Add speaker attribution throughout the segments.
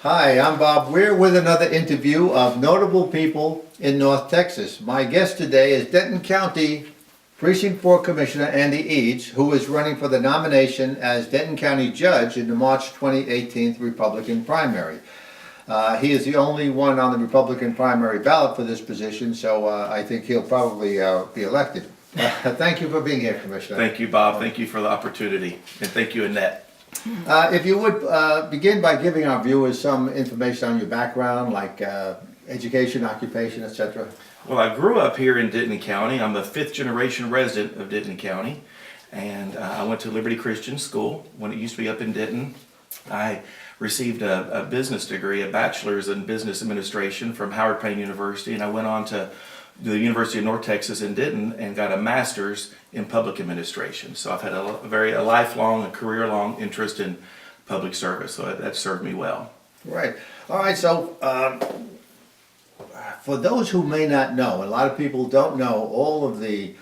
Speaker 1: Hi, I'm Bob. We're with another interview of notable people in North Texas. My guest today is Denton County Precinct 4 Commissioner Andy Eads, who is running for the nomination as Denton County Judge in the March 2018 Republican primary. He is the only one on the Republican primary ballot for this position, so I think he'll probably be elected. Thank you for being here, Commissioner.
Speaker 2: Thank you, Bob. Thank you for the opportunity. And thank you, Annette.
Speaker 1: If you would begin by giving our viewers some information on your background, like education, occupation, etc.
Speaker 2: Well, I grew up here in Denton County. I'm a fifth-generation resident of Denton County. And I went to Liberty Christian School when it used to be up in Denton. I received a business degree, a bachelor's in business administration from Howard Payne University. And I went on to the University of North Texas in Denton and got a master's in public administration. So I've had a lifelong, a career-long interest in public service. So that served me well.
Speaker 1: Right. All right. So for those who may not know, a lot of people don't know all of the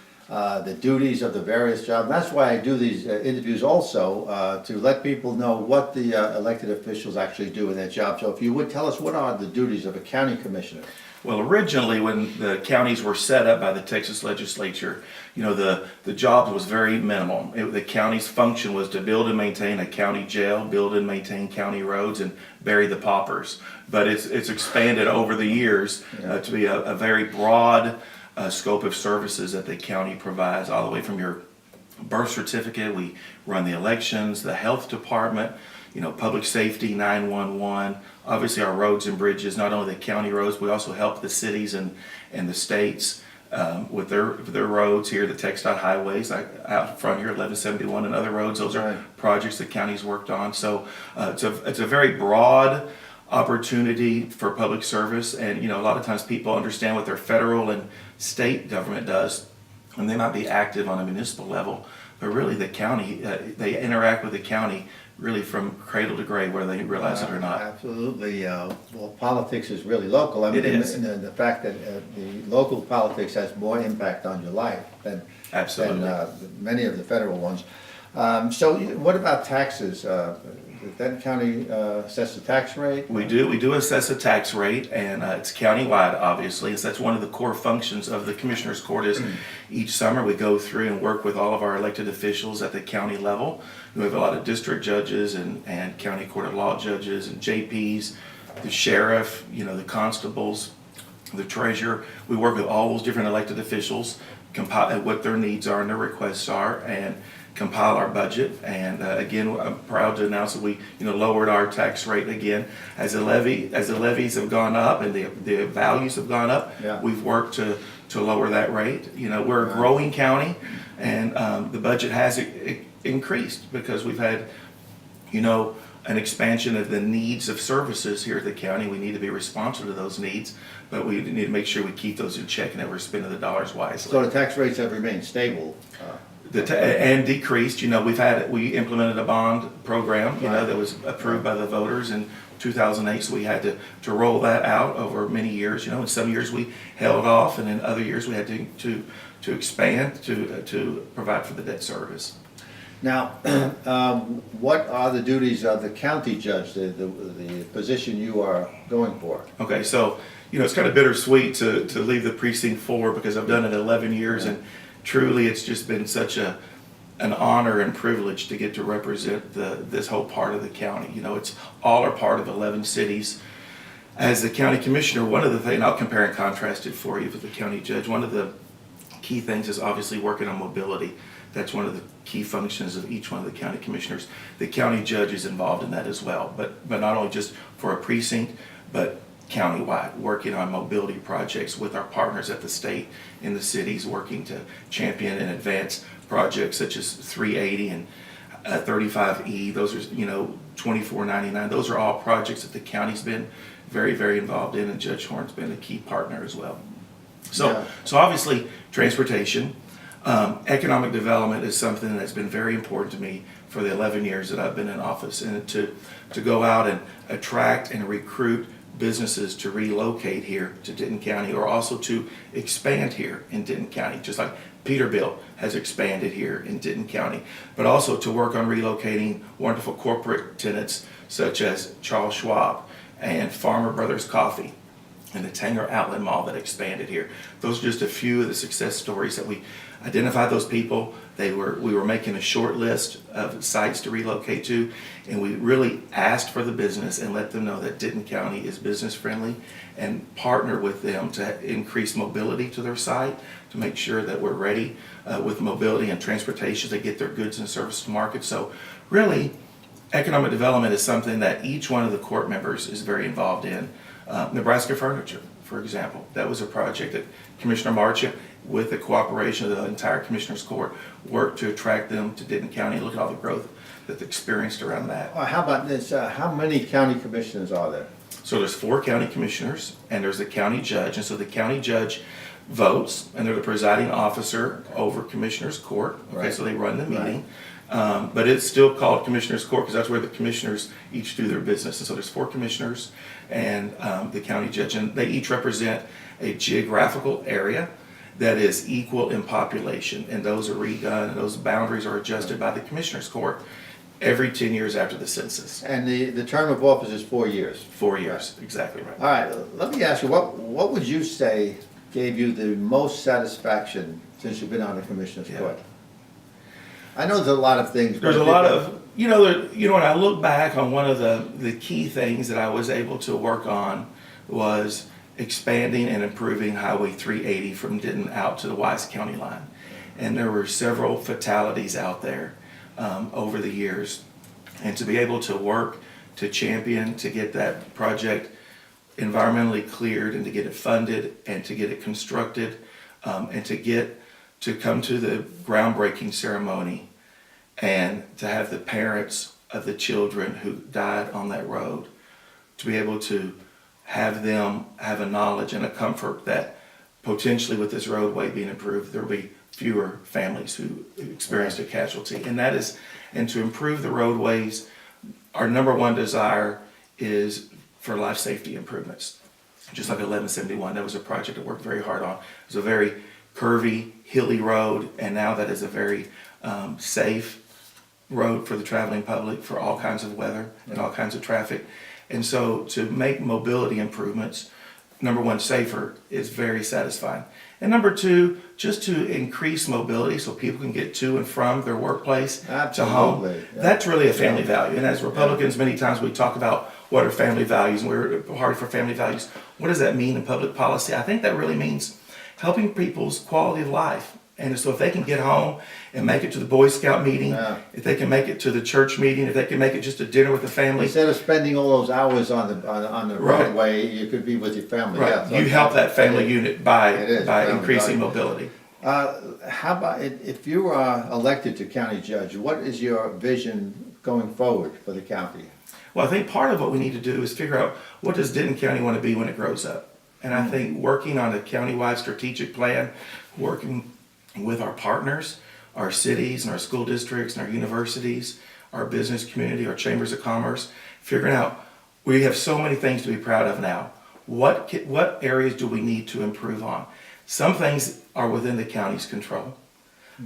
Speaker 1: duties of the various jobs. That's why I do these interviews also, to let people know what the elected officials actually do in their job. So if you would tell us, what are the duties of a county commissioner?
Speaker 2: Well, originally when the counties were set up by the Texas legislature, the job was very minimal. The county's function was to build and maintain a county jail, build and maintain county roads, and bury the paupers. But it's expanded over the years to be a very broad scope of services that the county provides, all the way from your birth certificate. We run the elections, the health department, public safety, 911, obviously our roads and bridges, not only the county roads, we also help the cities and the states with their roads here, the TxDOT highways, like out front here, 1171 and other roads. Those are projects the county's worked on. So it's a very broad opportunity for public service. And a lot of times people understand what their federal and state government does, and they might be active on a municipal level, but really the county, they interact with the county really from cradle to grave, whether they realize it or not.
Speaker 1: Absolutely. Well, politics is really local. I mean,
Speaker 2: It is.
Speaker 1: The fact that the local politics has more impact on your life than many of the federal ones. So what about taxes? Does Denton County assess the tax rate?
Speaker 2: We do assess a tax rate, and it's countywide, obviously. So that's one of the core functions of the Commissioner's Court is each summer we go through and work with all of our elected officials at the county level. We have a lot of district judges and county court of law judges and JPs, the sheriff, the constables, the treasurer. We work with all those different elected officials, compile what their needs are and their requests are, and compile our budget. And again, I'm proud to announce that we lowered our tax rate again as the levies have gone up and the values have gone up. We've worked to lower that rate. We're a growing county, and the budget has increased because we've had an expansion of the needs of services here at the county. We need to be responsive to those needs, but we need to make sure we keep those in check and that we're spending the dollars wisely.
Speaker 1: So the tax rates have remained stable.
Speaker 2: And decreased. We implemented a bond program, that was approved by the voters in 2008. So we had to roll that out over many years. In some years we held off, and in other years we had to expand to provide for the debt service.
Speaker 1: Now, what are the duties of the county judge, the position you are going for?
Speaker 2: Okay, so it's kind of bittersweet to leave the precinct 4 because I've done it 11 years and truly it's just been such an honor and privilege to get to represent this whole part of the county. It's all are part of 11 cities. As the county commissioner, one of the things, I'll compare and contrast it for you with the county judge, one of the key things is obviously working on mobility. That's one of the key functions of each one of the county commissioners. The county judge is involved in that as well, but not only just for a precinct, but countywide, working on mobility projects with our partners at the state and the cities, working to champion and advance projects such as 380 and 35E. Those are 2499. Those are all projects that the county's been very, very involved in, and Judge Horn's been a key partner as well. So obviously transportation. Economic development is something that's been very important to me for the 11 years that I've been in office, and to go out and attract and recruit businesses to relocate here to Denton County, or also to expand here in Denton County, just like Peterbilt has expanded here in Denton County, but also to work on relocating wonderful corporate tenants such as Charles Schwab and Farmer Brothers Coffee, and the Tanger Outlet Mall that expanded here. Those are just a few of the success stories that we identified those people. We were making a short list of sites to relocate to, and we really asked for the business and let them know that Denton County is business friendly, and partner with them to increase mobility to their site, to make sure that we're ready with mobility and transportation to get their goods and services to market. So really, economic development is something that each one of the court members is very involved in. Nebraska Furniture, for example, that was a project that Commissioner Marchant, with the cooperation of the entire Commissioners Court, worked to attract them to Denton County. Look at all the growth that they experienced around that.
Speaker 1: How about this, how many county commissioners are there?
Speaker 2: So there's 4 county commissioners, and there's a county judge, and so the county judge votes, and they're the presiding officer over Commissioners Court. Okay,
Speaker 1: Right.
Speaker 2: so they run the meeting. But it's still called Commissioners Court because that's where the commissioners each do their business. And so there's 4 commissioners and the county judge, and they each represent a geographical area that is equal in population, and those are redone, and those boundaries are adjusted by the Commissioners Court every 10 years after the census.
Speaker 1: And the term of office is 4 years.
Speaker 2: 4 years, exactly right.
Speaker 1: All right, let me ask you, what would you say gave you the most satisfaction since you've been on the Commissioners
Speaker 2: Yeah.
Speaker 1: Court? I know there's a lot of things.
Speaker 2: There's a lot of, when I look back on one of the key things that I was able to work on was expanding and improving Highway 380 from Denton out to the Wise County line. And there were several fatalities out there over the years. And to be able to work to champion, to get that project environmentally cleared and to get it funded and to get it constructed and to come to the groundbreaking ceremony and to have the parents of the children who died on that road, to be able to have them have a knowledge and a comfort that potentially with this roadway being improved, there will be fewer families who experienced a casualty. And to improve the roadways, our number one desire is for life safety improvements. Just like 1171, that was a project I worked very hard on. It was a very curvy, hilly road, and now that is a very safe road for the traveling public for all kinds of weather and all kinds of traffic. And so to make mobility improvements, number one, safer, is very satisfying. And number two, just to increase mobility so people can get to and from their workplace to home.
Speaker 1: Absolutely, yeah.
Speaker 2: That's really a family value. And as Republicans, many times we talk about what are family values, and we're a party for family values. What does that mean in public policy? I think that really means helping people's quality of life. And so if they can get home and make it to the Boy Scout meeting,
Speaker 1: Yeah.
Speaker 2: if they can make it to the church meeting, if they can make it just a dinner with the family,
Speaker 1: Instead of spending all those hours on the
Speaker 2: Right.
Speaker 1: roadway, you could be with your family.
Speaker 2: right,
Speaker 1: Yeah, so
Speaker 2: you help that family unit
Speaker 1: It is,
Speaker 2: by
Speaker 1: family
Speaker 2: increasing
Speaker 1: value.
Speaker 2: mobility.
Speaker 1: How about, if you are elected to county judge, what is your vision going forward for the county?
Speaker 2: Well, I think part of what we need to do is figure out what does Denton County want to be when it grows up. And I think working on a countywide strategic plan, working with our partners, our cities and our school districts and our universities, our business community, our chambers of commerce, figuring out we have so many things to be proud of now. What areas do we need to improve on? Some things are within the county's control.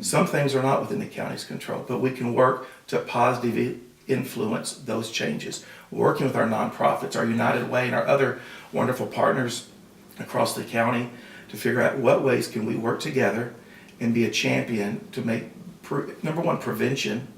Speaker 2: Some things are not within the county's control, but we can work to positively influence those changes. Working with our nonprofits, our United Way, and our other wonderful partners across the county to figure out what ways can we work together and be a champion to make, number one, prevention,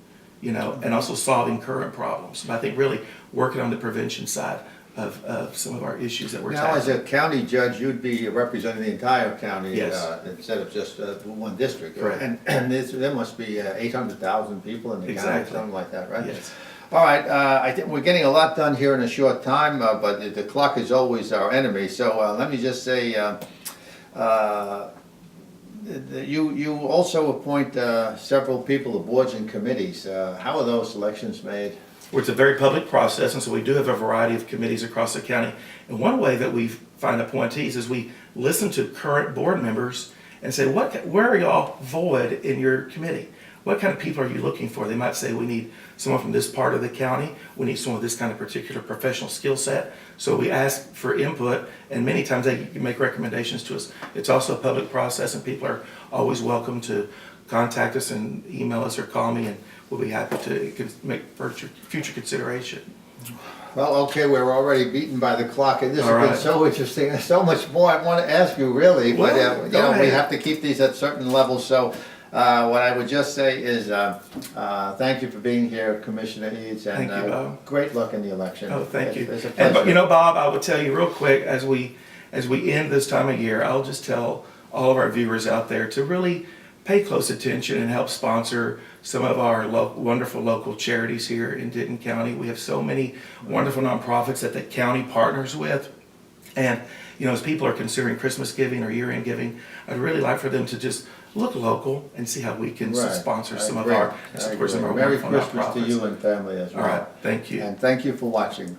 Speaker 2: and also solving current problems. But I think really working on the prevention side of some of our issues that we're
Speaker 1: Now, as
Speaker 2: tackling.
Speaker 1: a county judge, you'd be representing the entire county
Speaker 2: Yes.
Speaker 1: instead of just one district.
Speaker 2: Correct.
Speaker 1: And there must be 800,000 people in the county,
Speaker 2: Exactly.
Speaker 1: something like that, right?
Speaker 2: Yes.
Speaker 1: All right, I think we're getting a lot done here in a short time, but the clock is always our enemy. So let me just say, you also appoint several people to boards and committees. How are those selections made?
Speaker 2: Well, it's a very public process, and so we do have a variety of committees across the county. And one way that we find appointees is we listen to current board members and say, where are y'all void in your committee? What kind of people are you looking for? They might say, we need someone from this part of the county. We need someone with this kind of particular professional skill set. So we ask for input, and many times they make recommendations to us. It's also a public process, and people are always welcome to contact us and email us or call me, and we'll be happy to make future consideration.
Speaker 1: Well, okay, we're already beaten by the clock, and this
Speaker 2: All
Speaker 1: has been
Speaker 2: right.
Speaker 1: so interesting. There's so much more I want to ask you, really, but
Speaker 2: Well,
Speaker 1: you
Speaker 2: go
Speaker 1: know, we
Speaker 2: ahead.
Speaker 1: have to keep these at certain levels. So, what I would just say is, thank you for being here, Commissioner Eads, and
Speaker 2: Thank you, Bob.
Speaker 1: great luck in the election.
Speaker 2: Oh, thank you.
Speaker 1: It's a
Speaker 2: And
Speaker 1: pleasure.
Speaker 2: you know, Bob, I will tell you real quick as we end this time of year, I'll just tell all of our viewers out there to really pay close attention and help sponsor some of our wonderful local charities here in Denton County. We have so many wonderful nonprofits that the county partners with. And, you know, as people are considering Christmas giving or year-end giving, I'd really like for them to just look local and see how we can
Speaker 1: Right.
Speaker 2: sponsor
Speaker 1: I
Speaker 2: some of
Speaker 1: agree.
Speaker 2: our,
Speaker 1: I
Speaker 2: support some of
Speaker 1: agree.
Speaker 2: our
Speaker 1: Merry
Speaker 2: wonderful
Speaker 1: Christmas to
Speaker 2: nonprofits.
Speaker 1: you and family as well.
Speaker 2: All right, thank you.
Speaker 1: And thank you for watching.